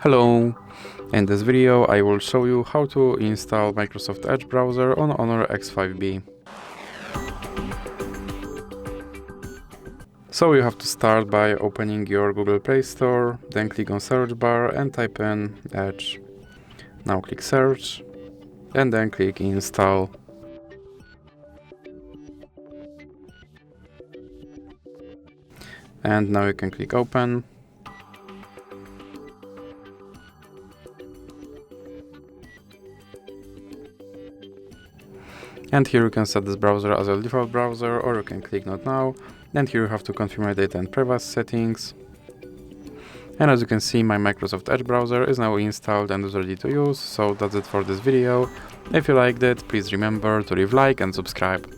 Hello! In this video I will show you how to install Microsoft Edge browser on Honor X5B. So you have to start by opening your Google Play Store, then click on search bar and type in Edge. Now click search and then click install. And now you can click open. And here you can set this browser as a default browser, or you can click not now. And here you have to confirm your data and privacy settings. And as you can see, my Microsoft Edge browser is now installed and is ready to use. So that's it for this video. If you liked it, please remember to leave a like and subscribe.